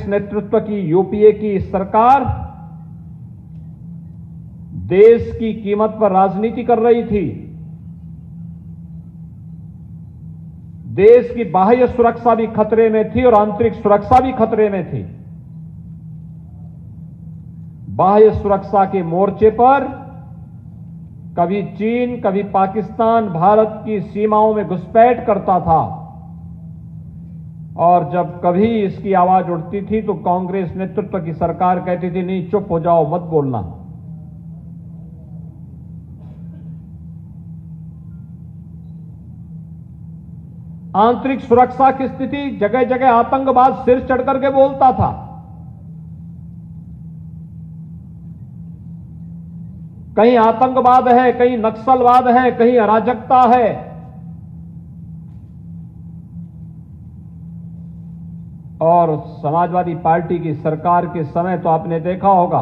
नेतृत्व की यूपीए की सरकार देश की कीमत पर राजनीति कर रही थी। देश की बाह्य सुरक्षा भी खतरे में थी और आंतरिक सुरक्षा भी खतरे में थी। बाह्य सुरक्षा के मोर्चे पर कभी चीन, कभी पाकिस्तान भारत की सीमाओं में घुसपैठ करता था और जब कभी इसकी आवाज उठती थी तो कांग्रेस नेतृत्व की सरकार कहती थी, नहीं चुप हो जाओ, मत बोलना। आंतरिक सुरक्षा की स्थिति, जगह जगह आतंकवाद सिर चढ़ करके बोलता था। कहीं आतंकवाद है, कहीं नक्सलवाद है, कहीं अराजकता है। और समाजवादी पार्टी की सरकार के समय तो आपने देखा होगा,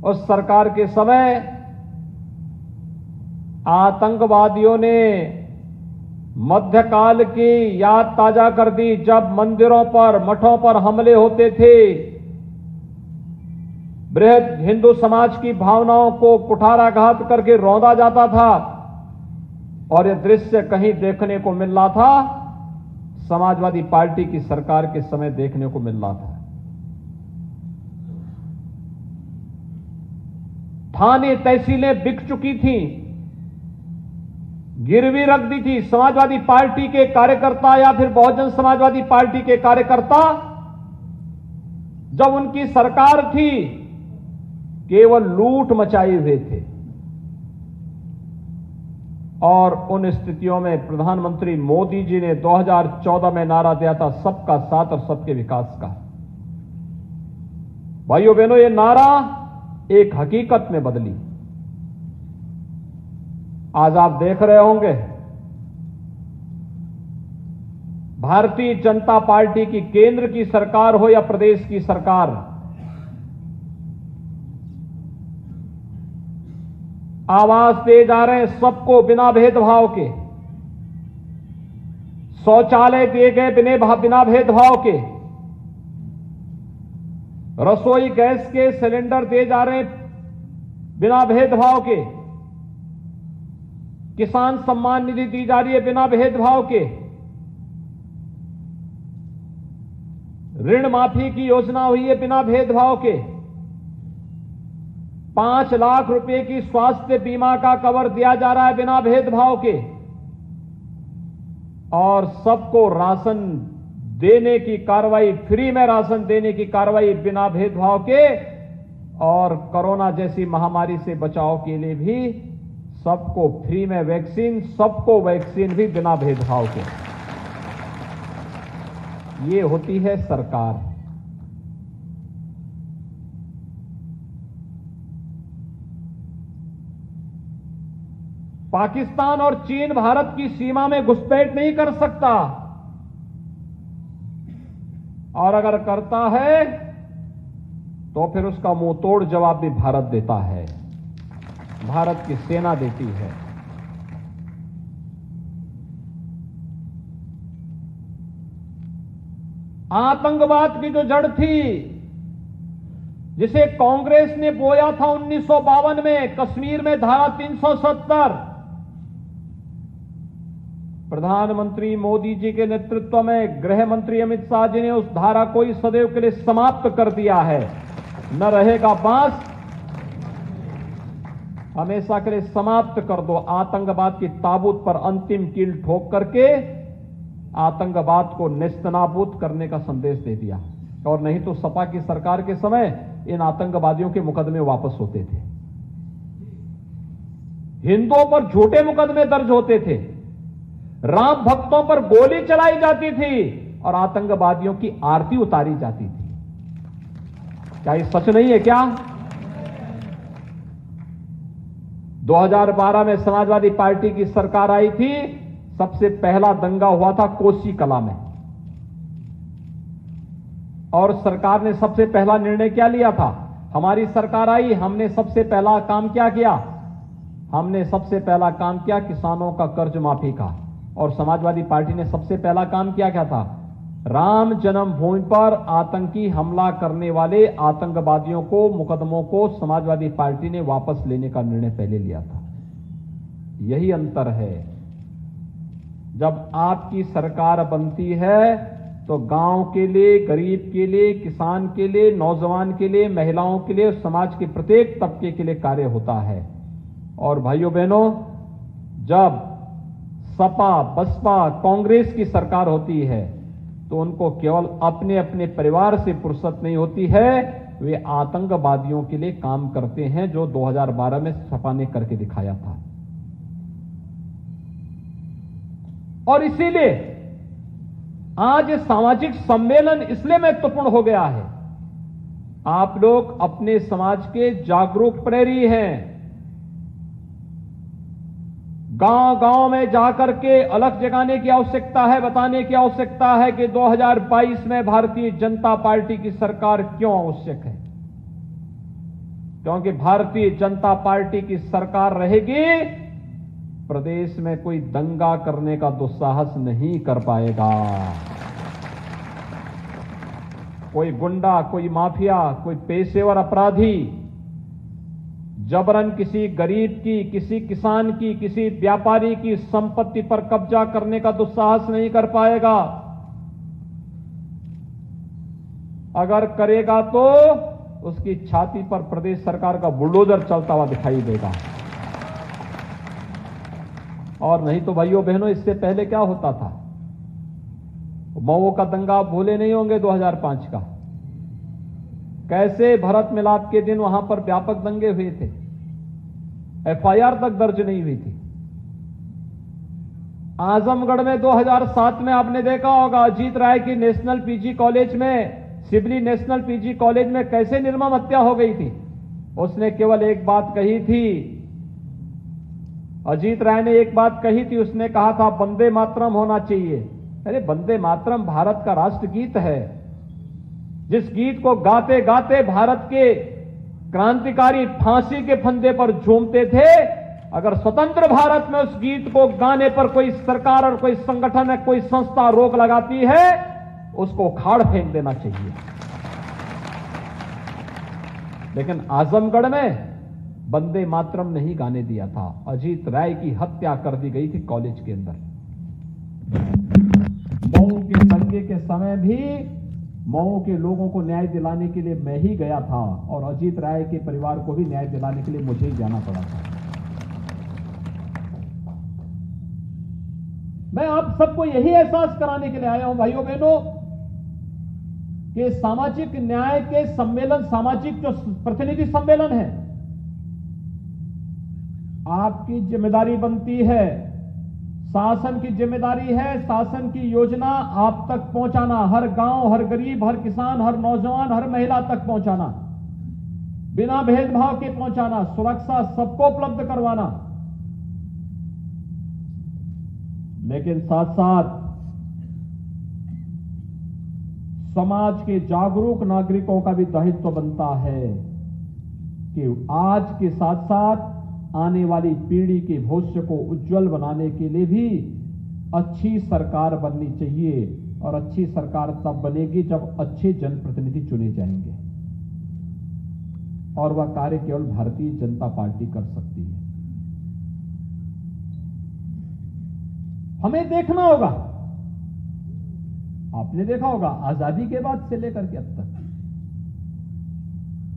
उस सरकार के समय आतंकवादियों ने मध्यकाल की याद ताजा कर दी, जब मंदिरों पर, मठों पर हमले होते थे। बृहद हिंदू समाज की भावनाओं को कुठाराघात करके रौंदा जाता था और यह दृश्य कहीं देखने को मिल रहा था, समाजवादी पार्टी की सरकार के समय देखने को मिल रहा था। थाने तहसीलें बिक चुकी थीं, गिरवी रख दी थी। समाजवादी पार्टी के कार्यकर्ता या फिर बहुजन समाजवादी पार्टी के कार्यकर्ता, जब उनकी सरकार थी, केवल लूट मचाए हुए थे। और उन स्थितियों में प्रधानमंत्री मोदी जी ने 2014 में नारा दिया था, सबका साथ और सबके विकास का। भाइयों बहनों, यह नारा एक हकीकत में बदली। आज आप देख रहे होंगे, भारतीय जनता पार्टी की केंद्र की सरकार हो या प्रदेश की सरकार, आवाज दे जा रहे हैं सबको बिना भेदभाव के। शौचालय दिए गए बिना भेदभाव के। रसोई गैस के सिलेंडर दिए जा रहे हैं बिना भेदभाव के। किसान सम्मान निधि दी जा रही है बिना भेदभाव के। ऋण माफी की योजना हुई है बिना भेदभाव के। 5 लाख रुपए की स्वास्थ्य बीमा का कवर दिया जा रहा है बिना भेदभाव के। और सबको राशन देने की कार्रवाई, फ्री में राशन देने की कार्रवाई बिना भेदभाव के। और कोरोना जैसी महामारी से बचाव के लिए भी सबको फ्री में वैक्सीन, सबको वैक्सीन भी बिना भेदभाव के। ये होती है सरकार। पाकिस्तान और चीन भारत की सीमा में घुसपैठ नहीं कर सकता, और अगर करता है तो फिर उसका मुंह तोड़ जवाब भी भारत देता है, भारत की सेना देती है। आतंकवाद की जो जड़ थी, जिसे कांग्रेस ने बोया था 1952 में, कश्मीर में धारा 370, प्रधानमंत्री मोदी जी के नेतृत्व में गृह मंत्री अमित शाह जी ने उस धारा को ही सदैव के लिए समाप्त कर दिया है। न रहेगा बांस, हमेशा के लिए समाप्त कर दो। आतंकवाद की ताबूत पर अंतिम कील ठोक करके आतंकवाद को नेस्तनाबूद करने का संदेश दे दिया। और नहीं तो सपा की सरकार के समय इन आतंकवादियों के मुकदमे वापस होते थे, हिंदुओं पर झूठे मुकदमे दर्ज होते थे, राम भक्तों पर गोली चलाई जाती थी और आतंकवादियों की आरती उतारी जाती थी। क्या ये सच नहीं है क्या? 2012 में समाजवादी पार्टी की सरकार आई थी, सबसे पहला दंगा हुआ था कोसी कला में, और सरकार ने सबसे पहला निर्णय क्या लिया था? हमारी सरकार आई, हमने सबसे पहला काम क्या किया? हमने सबसे पहला काम किया किसानों का कर्ज माफी का। और समाजवादी पार्टी ने सबसे पहला काम क्या था? राम जन्मभूमि पर आतंकी हमला करने वाले आतंकवादियों को, मुकदमों को समाजवादी पार्टी ने वापस लेने का निर्णय पहले लिया था। यही अंतर है। जब आपकी सरकार बनती है तो गांव के लिए, गरीब के लिए, किसान के लिए, नौजवान के लिए, महिलाओं के लिए, समाज के प्रत्येक तबके के लिए कार्य होता है। और भाइयों बहनों, जब सपा, बसपा, कांग्रेस की सरकार होती है तो उनको केवल अपने अपने परिवार से फुर्सत नहीं होती है, वे आतंकवादियों के लिए काम करते हैं, जो 2012 में सपा ने करके दिखाया था। और इसीलिए आज ये सामाजिक सम्मेलन इसलिए महत्वपूर्ण हो गया है। आप लोग अपने समाज के जागरूक प्रहरी हैं। गांव गांव में जाकर के अलग जगाने की आवश्यकता है, बताने की आवश्यकता है कि 2022 में भारतीय जनता पार्टी की सरकार क्यों आवश्यक है। क्योंकि भारतीय जनता पार्टी की सरकार रहेगी, प्रदेश में कोई दंगा करने का दुस्साहस नहीं कर पाएगा। कोई गुंडा, कोई माफिया, कोई पेशेवर अपराधी जबरन किसी गरीब की, किसी किसान की, किसी व्यापारी की संपत्ति पर कब्जा करने का दुस्साहस नहीं कर पाएगा। अगर करेगा तो उसकी छाती पर प्रदेश सरकार का बुलडोजर चलता हुआ दिखाई देगा। और नहीं तो भाइयों बहनों, इससे पहले क्या होता था? मऊ का दंगा आप भूले नहीं होंगे, 2005 का। कैसे भरत मिलाप के दिन वहां पर व्यापक दंगे हुए थे, एफआईआर तक दर्ज नहीं हुई थी। आजमगढ़ में 2007 में आपने देखा होगा, अजीत राय की नेशनल पीजी कॉलेज में, सिबली नेशनल पीजी कॉलेज में कैसे निर्मम हत्या हो गई थी। उसने केवल एक बात कही थी, अजीत राय ने एक बात कही थी, उसने कहा था वंदे मातरम होना चाहिए। अरे वंदे मातरम भारत का राष्ट्रगीत है, जिस गीत को गाते गाते भारत के क्रांतिकारी फांसी के फंदे पर झूमते थे। अगर स्वतंत्र भारत में उस गीत को गाने पर कोई सरकार और कोई संगठन या कोई संस्था रोक लगाती है, उसको उखाड़ फेंक देना चाहिए। लेकिन आजमगढ़ में वंदे मातरम नहीं गाने दिया था। अजीत राय की हत्या कर दी गई थी कॉलेज के अंदर। मऊ के दंगे के समय भी मऊ के लोगों को न्याय दिलाने के लिए मैं ही गया था, और अजीत राय के परिवार को भी न्याय दिलाने के लिए मुझे ही जाना पड़ा था। मैं आप सबको यही एहसास कराने के लिए आया हूं भाइयों बहनों, कि सामाजिक न्याय के सम्मेलन, सामाजिक जो प्रतिनिधि सम्मेलन है, आपकी जिम्मेदारी बनती है, शासन की जिम्मेदारी है, शासन की योजना आप तक पहुंचाना, हर गांव, हर गरीब, हर किसान, हर नौजवान, हर महिला तक पहुंचाना, बिना भेदभाव के पहुंचाना, सुरक्षा सबको उपलब्ध करवाना। लेकिन साथ साथ समाज के जागरूक नागरिकों का भी दायित्व बनता है कि आज के साथ साथ आने वाली पीढ़ी के भविष्य को उज्जवल बनाने के लिए भी अच्छी सरकार बननी चाहिए। और अच्छी सरकार तब बनेगी जब अच्छे जनप्रतिनिधि चुने जाएंगे, और वह कार्य केवल भारतीय जनता पार्टी कर सकती है। हमें देखना होगा, आपने देखा होगा आजादी के बाद से लेकर के अब तक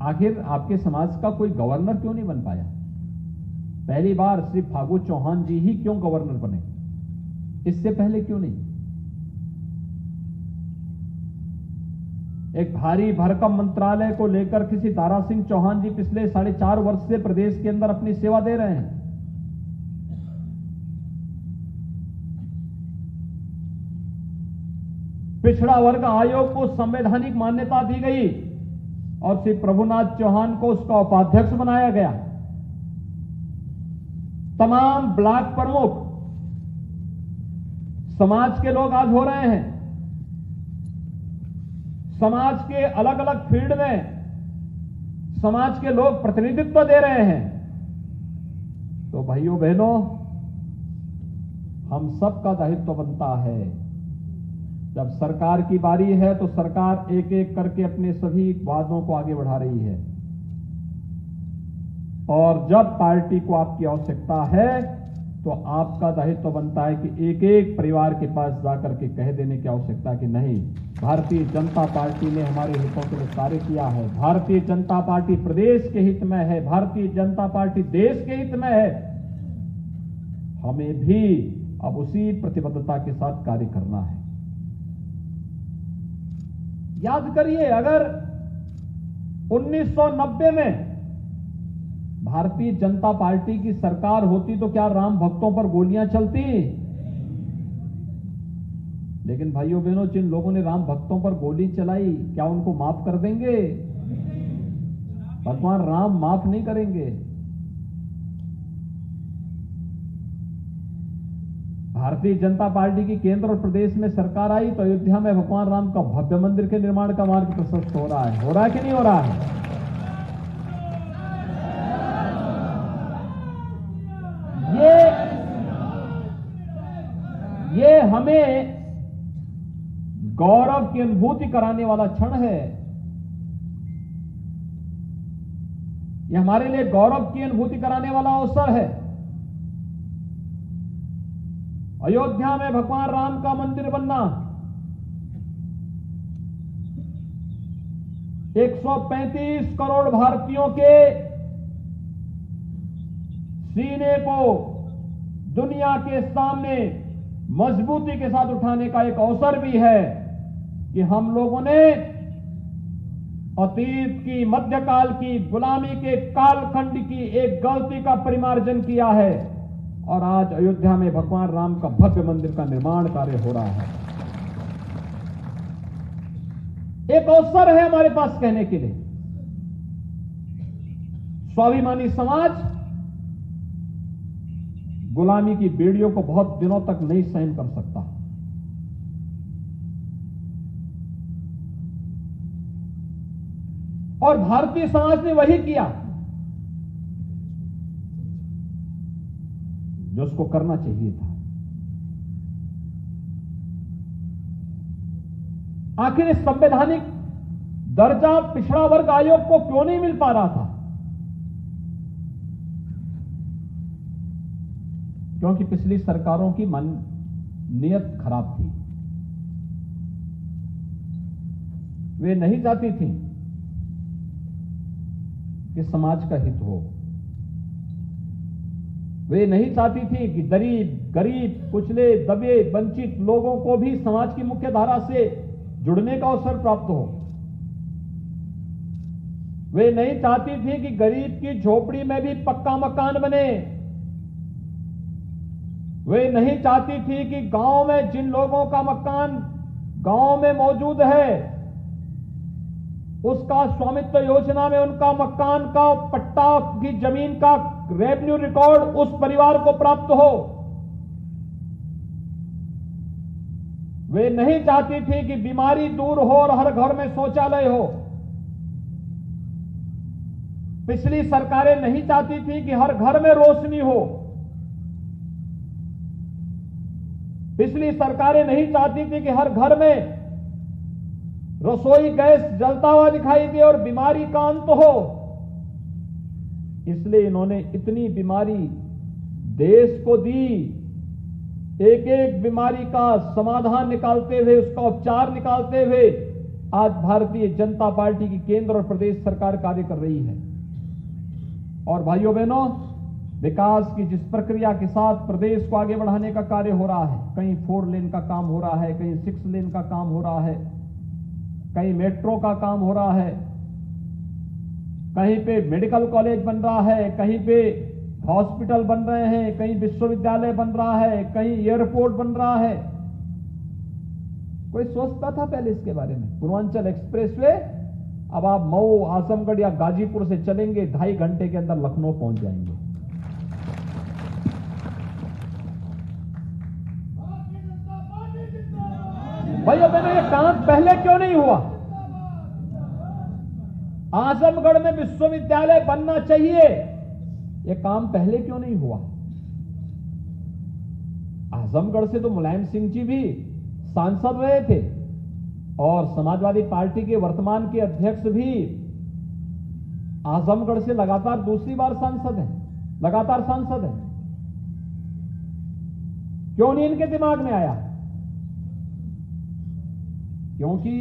आखिर आपके समाज का कोई गवर्नर क्यों नहीं बन पाया? पहली बार श्री फागू चौहान जी ही क्यों गवर्नर बने, इससे पहले क्यों नहीं? एक भारी भरकम मंत्रालय को लेकर किसी दारा सिंह चौहान जी पिछले 4.5 वर्ष से प्रदेश के अंदर अपनी सेवा दे रहे हैं। पिछड़ा वर्ग आयोग को संवैधानिक मान्यता दी गई और श्री प्रभुनाथ चौहान को उसका उपाध्यक्ष बनाया गया। तमाम ब्लॉक प्रमुख समाज के लोग आज हो रहे हैं। समाज के अलग अलग फील्ड में समाज के लोग प्रतिनिधित्व दे रहे हैं। तो भाइयों बहनों, हम सबका दायित्व बनता है जब सरकार की बारी है तो सरकार एक एक करके अपने सभी वादों को आगे बढ़ा रही है, और जब पार्टी को आपकी आवश्यकता है तो आपका दायित्व बनता है कि एक एक परिवार के पास जाकर के कह देने की आवश्यकता कि नहीं, भारतीय जनता पार्टी ने हमारे हितों के लिए कार्य किया है, भारतीय जनता पार्टी प्रदेश के हित में है, भारतीय जनता पार्टी देश के हित में है। हमें भी अब उसी प्रतिबद्धता के साथ कार्य करना है। याद करिए, अगर 1990 में भारतीय जनता पार्टी की सरकार होती तो क्या राम भक्तों पर गोलियां चलती? लेकिन भाइयों बहनों, जिन लोगों ने राम भक्तों पर गोली चलाई, क्या उनको माफ कर देंगे? भगवान राम माफ नहीं करेंगे। भारतीय जनता पार्टी की केंद्र और प्रदेश में सरकार आई तो अयोध्या में भगवान राम का भव्य मंदिर के निर्माण का मार्ग प्रशस्त हो रहा है कि नहीं हो रहा है? ये हमें गौरव की अनुभूति कराने वाला क्षण है। ये हमारे लिए गौरव की अनुभूति कराने वाला अवसर है। अयोध्या में भगवान राम का मंदिर बनना, 135 करोड़ भारतीयों के सीने को दुनिया के सामने मजबूती के साथ उठाने का एक अवसर भी है कि हम लोगों ने अतीत की, मध्यकाल की, गुलामी के कालखंड की एक गलती का परिमार्जन किया है और आज अयोध्या में भगवान राम का भव्य मंदिर का निर्माण कार्य हो रहा है। एक अवसर है हमारे पास कहने के लिए, स्वाभिमानी समाज गुलामी की बेड़ियों को बहुत दिनों तक नहीं सहन कर सकता। और भारतीय समाज ने वही किया जो उसको करना चाहिए था। आखिर इस संवैधानिक दर्जा पिछड़ा वर्ग आयोग को क्यों नहीं मिल पा रहा था? क्योंकि पिछली सरकारों की नीयत खराब थी। वे नहीं चाहती थी कि समाज का हित हो। वे नहीं चाहती थी कि गरीब, कुचले, दबे, वंचित लोगों को भी समाज की मुख्य धारा से जुड़ने का अवसर प्राप्त हो। वे नहीं चाहती थी कि गरीब की झोपड़ी में भी पक्का मकान बने। वे नहीं चाहती थी कि गांव में जिन लोगों का मकान गांव में मौजूद है, उसका स्वामित्व योजना में उनका मकान का पट्टा की जमीन का रेवेन्यू रिकॉर्ड उस परिवार को प्राप्त हो। वे नहीं चाहती थी कि बीमारी दूर हो और हर घर में शौचालय हो। पिछली सरकारें नहीं चाहती थी कि हर घर में रोशनी हो। पिछली सरकारें नहीं चाहती थी कि हर घर में रसोई गैस जलता हुआ दिखाई दे और बीमारी का अंत हो। इसलिए इन्होंने इतनी बीमारी देश को दी। एक एक बीमारी का समाधान निकालते हुए, उसका उपचार निकालते हुए आज भारतीय जनता पार्टी की केंद्र और प्रदेश सरकार कार्य कर रही है। और भाइयों बहनों, विकास की जिस प्रक्रिया के साथ प्रदेश को आगे बढ़ाने का कार्य हो रहा है, कहीं 4 लेन का काम हो रहा है, कहीं 6 लेन का काम हो रहा है, कहीं मेट्रो का काम हो रहा है, कहीं पे मेडिकल कॉलेज बन रहा है, कहीं पे हॉस्पिटल बन रहे हैं, कहीं विश्वविद्यालय बन रहा है, कहीं एयरपोर्ट बन रहा है। कोई सोचता था पहले इसके बारे में? पूर्वांचल एक्सप्रेसवे, अब आप मऊ, आजमगढ़ या गाजीपुर से चलेंगे, 2.5 घंटे के अंदर लखनऊ पहुंच जाएंगे। भाइयों बहनों, ये काम पहले क्यों नहीं हुआ? आजमगढ़ में विश्वविद्यालय बनना चाहिए, ये काम पहले क्यों नहीं हुआ? आजमगढ़ से तो मुलायम सिंह जी भी सांसद रहे थे और समाजवादी पार्टी के वर्तमान के अध्यक्ष भी आजमगढ़ से लगातार दूसरी बार सांसद हैं, लगातार सांसद हैं। क्यों नहीं इनके दिमाग में आया? क्योंकि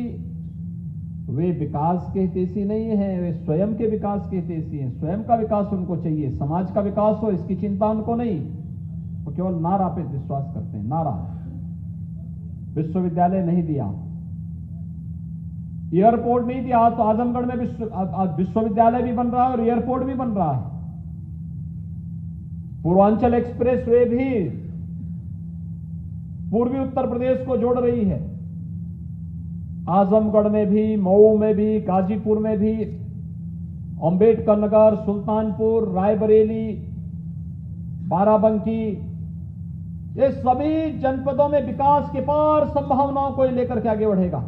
वे विकास के हितैषी नहीं हैं, वे स्वयं के विकास के हितैषी हैं। स्वयं का विकास उनको चाहिए, समाज का विकास हो इसकी चिंता उनको नहीं। वो केवल नारा पे विश्वास करते हैं, नारा। विश्वविद्यालय नहीं दिया, एयरपोर्ट नहीं दिया। आज तो आजमगढ़ में विश्वविद्यालय भी बन रहा है और एयरपोर्ट भी बन रहा है। पूर्वांचल एक्सप्रेस वे भी पूर्वी उत्तर प्रदेश को जोड़ रही है। आजमगढ़ में भी, मऊ में भी, गाजीपुर में भी, अंबेडकर नगर, सुल्तानपुर, रायबरेली, बाराबंकी, ये सभी जनपदों में विकास के पार संभावनाओं को लेकर के आगे बढ़ेगा।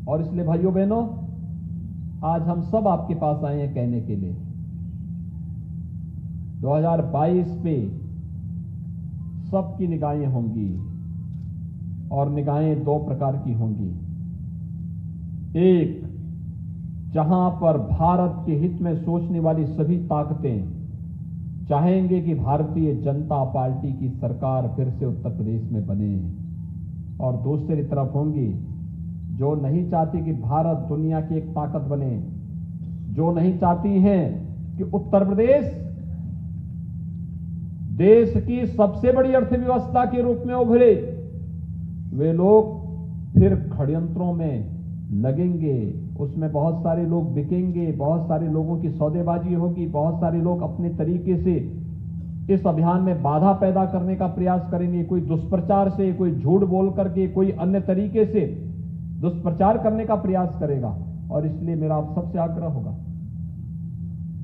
और इसलिए भाइयों बहनों, आज हम सब आपके पास आए हैं कहने के लिए 2022 पे सबकी निगाहें होंगी और निगाहें दो प्रकार की होंगी। एक, जहां पर भारत के हित में सोचने वाली सभी ताकतें चाहेंगे कि भारतीय जनता पार्टी की सरकार फिर से उत्तर प्रदेश में बने, और दूसरी तरफ होंगी जो नहीं चाहती कि भारत दुनिया की एक ताकत बने, जो नहीं चाहती हैं कि उत्तर प्रदेश देश की सबसे बड़ी अर्थव्यवस्था के रूप में उभरे। वे लोग फिर षड्यंत्रों में लगेंगे, उसमें बहुत सारे लोग बिकेंगे, बहुत सारे लोगों की सौदेबाजी होगी, बहुत सारे लोग अपने तरीके से इस अभियान में बाधा पैदा करने का प्रयास करेंगे। कोई दुष्प्रचार से, कोई झूठ बोल करके, कोई अन्य तरीके से दुष्प्रचार करने का प्रयास करेगा। और इसलिए मेरा आप सबसे आग्रह होगा,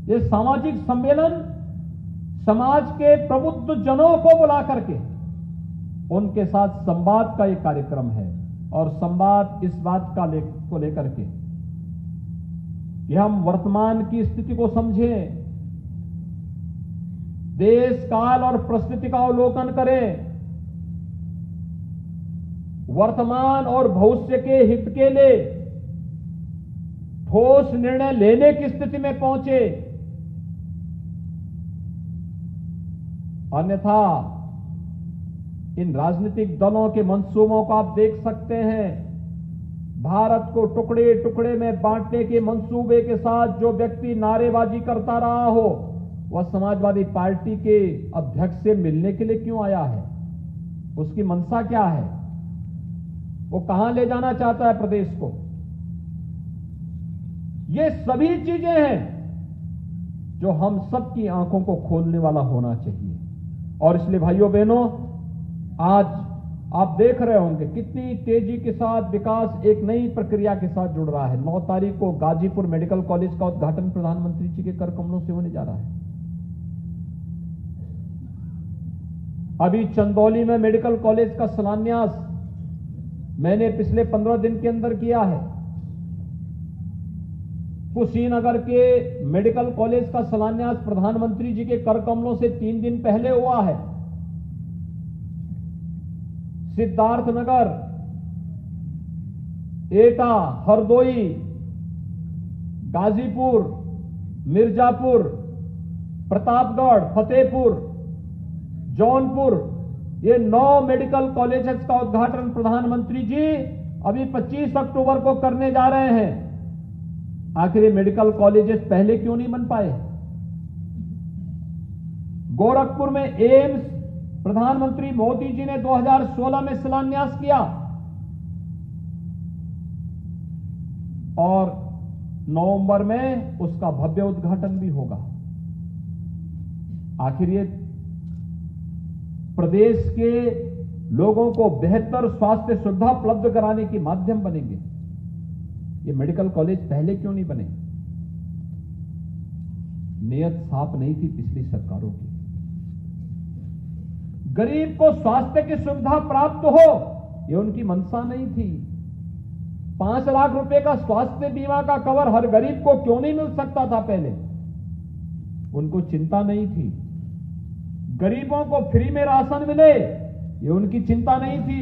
ये सामाजिक सम्मेलन समाज के प्रबुद्ध जनों को बुला करके उनके साथ संवाद का एक कार्यक्रम है। और संवाद इस बात को लेकर के कि हम वर्तमान की स्थिति को समझें, देश काल और परिस्थिति का अवलोकन करें, वर्तमान और भविष्य के हित के लिए ठोस निर्णय लेने की स्थिति में पहुंचे। अन्यथा इन राजनीतिक दलों के मंसूबों को आप देख सकते हैं। भारत को टुकड़े टुकड़े में बांटने के मंसूबे के साथ जो व्यक्ति नारेबाजी करता रहा हो, वह समाजवादी पार्टी के अध्यक्ष से मिलने के लिए क्यों आया है? उसकी मंशा क्या है? वो कहां ले जाना चाहता है प्रदेश को? ये सभी चीजें हैं जो हम सबकी आंखों को खोलने वाला होना चाहिए। और इसलिए भाइयों बहनों, आज आप देख रहे होंगे कितनी तेजी के साथ विकास एक नई प्रक्रिया के साथ जुड़ रहा है। 9 तारीख को गाजीपुर मेडिकल कॉलेज का उद्घाटन प्रधानमंत्री जी के कर कमलों से होने जा रहा है। अभी चंदौली में मेडिकल कॉलेज का शिलान्यास मैंने पिछले 15 दिन के अंदर किया है। कुशीनगर के मेडिकल कॉलेज का शिलान्यास प्रधानमंत्री जी के कर कमलों से 3 दिन पहले हुआ है। सिद्धार्थनगर, एटा, हरदोई, गाजीपुर, मिर्जापुर, प्रतापगढ़, फतेहपुर, जौनपुर, ये 9 मेडिकल कॉलेजेस का उद्घाटन प्रधानमंत्री जी अभी 25 अक्टूबर को करने जा रहे हैं। आखिर ये मेडिकल कॉलेजेस पहले क्यों नहीं बन पाए? गोरखपुर में एम्स प्रधानमंत्री मोदी जी ने 2016 में शिलान्यास किया और नवंबर में उसका भव्य उद्घाटन भी होगा। आखिर ये प्रदेश के लोगों को बेहतर स्वास्थ्य सुविधा उपलब्ध कराने के माध्यम बनेंगे। ये मेडिकल कॉलेज पहले क्यों नहीं बने? नियत साफ नहीं थी पिछली सरकारों की। गरीब को स्वास्थ्य की सुविधा प्राप्त हो, ये उनकी मंशा नहीं थी। 5 लाख रुपए का स्वास्थ्य बीमा का कवर हर गरीब को क्यों नहीं मिल सकता था पहले? उनको चिंता नहीं थी। गरीबों को फ्री में राशन मिले, ये उनकी चिंता नहीं थी।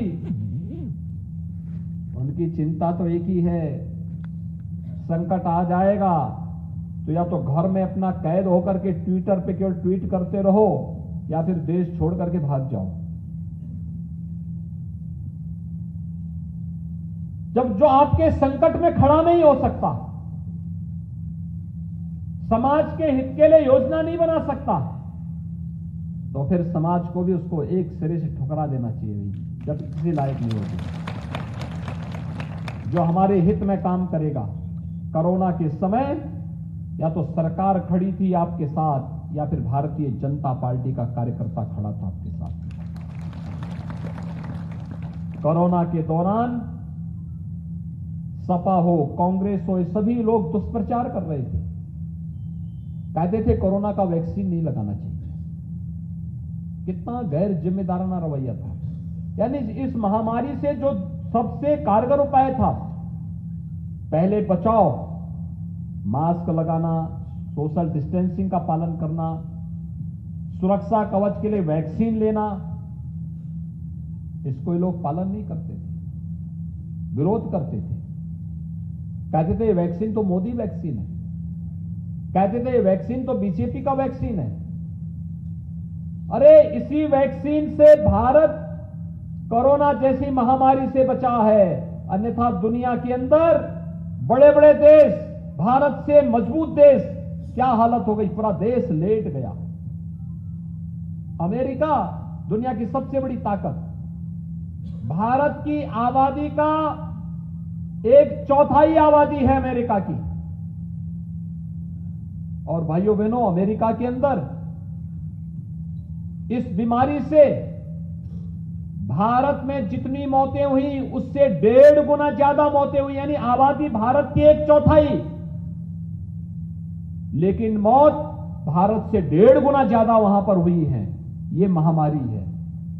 उनकी चिंता तो एक ही है, संकट आ जाएगा तो या तो घर में अपना कैद होकर के ट्विटर पे केवल ट्वीट करते रहो या फिर देश छोड़ करके भाग जाओ। जब जो आपके संकट में खड़ा नहीं हो सकता, समाज के हित के लिए योजना नहीं बना सकता, तो फिर समाज को भी उसको एक सिरे से ठुकरा देना चाहिए, जब किसी लायक नहीं होगी। जो हमारे हित में काम करेगा। कोरोना के समय या तो सरकार खड़ी थी आपके साथ या फिर भारतीय जनता पार्टी का कार्यकर्ता खड़ा था आपके साथ। कोरोना के दौरान सपा हो, कांग्रेस हो, ये सभी लोग दुष्प्रचार कर रहे थे, कहते थे कोरोना का वैक्सीन नहीं लगाना चाहिए। कितना गैर जिम्मेदाराना रवैया था। यानी इस महामारी से जो सबसे कारगर उपाय था, पहले बचाव, मास्क लगाना, सोशल डिस्टेंसिंग का पालन करना, सुरक्षा कवच के लिए वैक्सीन लेना, इसको ये लोग पालन नहीं करते थे, विरोध करते थे। कहते थे ये वैक्सीन तो मोदी वैक्सीन है, कहते थे ये वैक्सीन तो बीजेपी का वैक्सीन है। अरे इसी वैक्सीन से भारत कोरोना जैसी महामारी से बचा है, अन्यथा दुनिया के अंदर बड़े बड़े देश, भारत से मजबूत देश, क्या हालत हो गई, पूरा देश लेट गया। अमेरिका दुनिया की सबसे बड़ी ताकत, भारत की आबादी का 1/4 आबादी है अमेरिका की। और भाइयों बहनों, अमेरिका के अंदर इस बीमारी से भारत में जितनी मौतें हुई उससे 1.5 गुना ज्यादा मौतें हुई, यानी आबादी भारत की 1/4, लेकिन मौत भारत से 1.5 गुना ज्यादा वहां पर हुई है। यह महामारी है।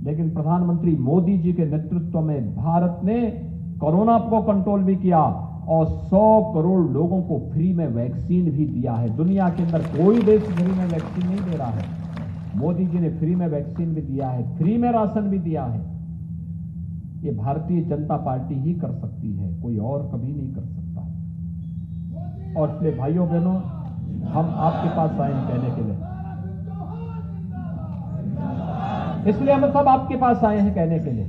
लेकिन प्रधानमंत्री मोदी जी के नेतृत्व में भारत ने कोरोना को कंट्रोल भी किया और 100 करोड़ लोगों को फ्री में वैक्सीन भी दिया है। दुनिया के अंदर कोई देश फ्री में वैक्सीन नहीं दे रहा है। मोदी जी ने फ्री में वैक्सीन भी दिया है, फ्री में राशन भी दिया है। ये भारतीय जनता पार्टी ही कर सकती है, कोई और कभी नहीं कर सकता। और इसलिए भाइयों बहनों, हम आपके पास आए हैं कहने के लिए, इसलिए हम सब आपके पास आए हैं कहने के लिए।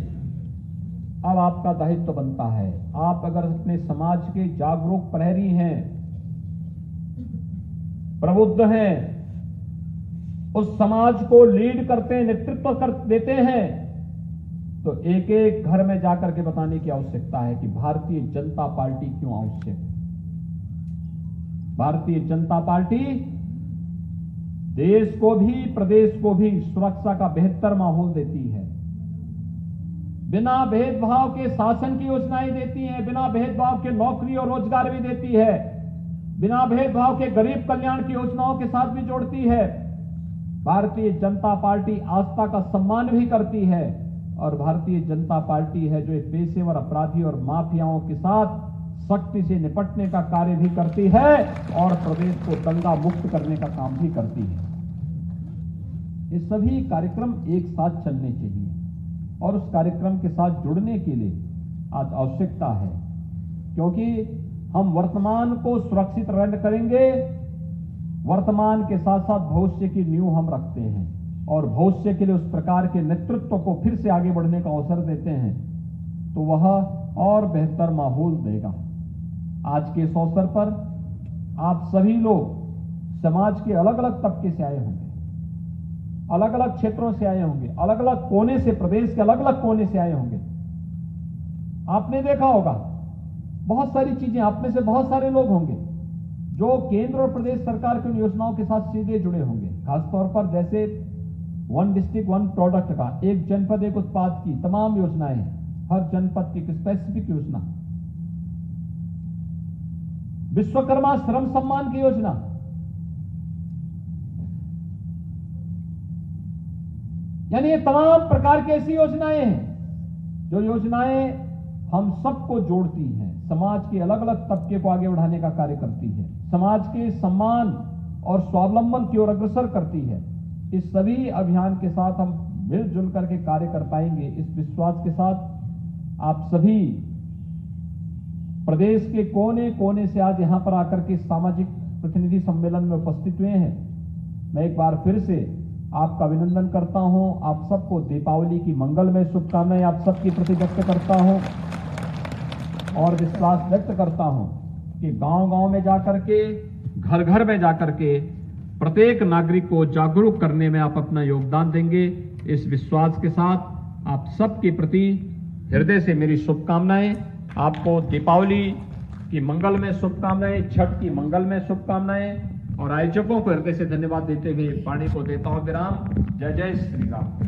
अब आपका दायित्व बनता है, आप अगर अपने समाज के जागरूक प्रहरी हैं, प्रबुद्ध हैं, उस समाज को लीड करते हैं, नेतृत्व कर देते हैं, तो एक एक घर में जाकर के बताने की आवश्यकता है कि भारतीय जनता पार्टी क्यों आवश्यक है। भारतीय जनता पार्टी देश को भी, प्रदेश को भी सुरक्षा का बेहतर माहौल देती है। बिना भेदभाव के शासन की योजनाएं देती है, बिना भेदभाव के नौकरी और रोजगार भी देती है, बिना भेदभाव के गरीब कल्याण की योजनाओं के साथ भी जोड़ती है। भारतीय जनता पार्टी आस्था का सम्मान भी करती है और भारतीय जनता पार्टी है जो पेशेवर अपराधी और माफियाओं के साथ सख्ती से निपटने का कार्य भी करती है और प्रदेश को दंगा मुक्त करने का काम भी करती है। ये सभी कार्यक्रम एक साथ चलने चाहिए और उस कार्यक्रम के साथ जुड़ने के लिए आज आवश्यकता है, क्योंकि हम वर्तमान को सुरक्षित करेंगे, वर्तमान के साथ साथ भविष्य की नींव हम रखते हैं और भविष्य के लिए उस प्रकार के नेतृत्व को फिर से आगे बढ़ने का अवसर देते हैं, तो वह और बेहतर माहौल देगा। आज के इस अवसर पर आप सभी लोग समाज के अलग अलग तबके से आए होंगे, अलग अलग क्षेत्रों से आए होंगे, अलग अलग कोने से, प्रदेश के अलग अलग कोने से आए होंगे। आपने देखा होगा बहुत सारी चीजें, आप में से बहुत सारे लोग होंगे जो केंद्र और प्रदेश सरकार की उन योजनाओं के साथ सीधे जुड़े होंगे। खासतौर पर जैसे 1 डिस्ट्रिक्ट 1 प्रोडक्ट का, एक जनपद एक उत्पाद की तमाम योजनाएं हैं, हर जनपद की एक स्पेसिफिक योजना, विश्वकर्मा श्रम सम्मान की योजना, यानी ये तमाम प्रकार की ऐसी योजनाएं हैं जो योजनाएं हम सबको जोड़ती हैं, समाज के अलग अलग तबके को आगे बढ़ाने का कार्य करती है, समाज के सम्मान और स्वावलंबन की ओर अग्रसर करती है। इस सभी अभियान के साथ हम मिलजुल करके कार्य कर पाएंगे। इस विश्वास के साथ आप सभी प्रदेश के कोने कोने से आज यहां पर आकर के सामाजिक प्रतिनिधि सम्मेलन में उपस्थित हुए हैं। मैं एक बार फिर से आपका अभिनंदन करता हूं। आप सबको दीपावली की मंगलमय शुभकामनाएं आप सबके प्रति व्यक्त करता हूं और विश्वास व्यक्त करता हूं कि गांव-गांव में जाकर के, घर-घर में जाकर के प्रत्येक नागरिक को जागरूक करने में आप अपना योगदान देंगे। इस विश्वास के साथ आप सबके प्रति हृदय से मेरी शुभकामनाएं। आपको दीपावली की मंगलमय शुभकामनाएं, छठ की मंगलमय शुभकामनाएं और आयोजकों को हृदय से धन्यवाद देते हुए वाणी को देता हूं विराम। जय जय श्री राम।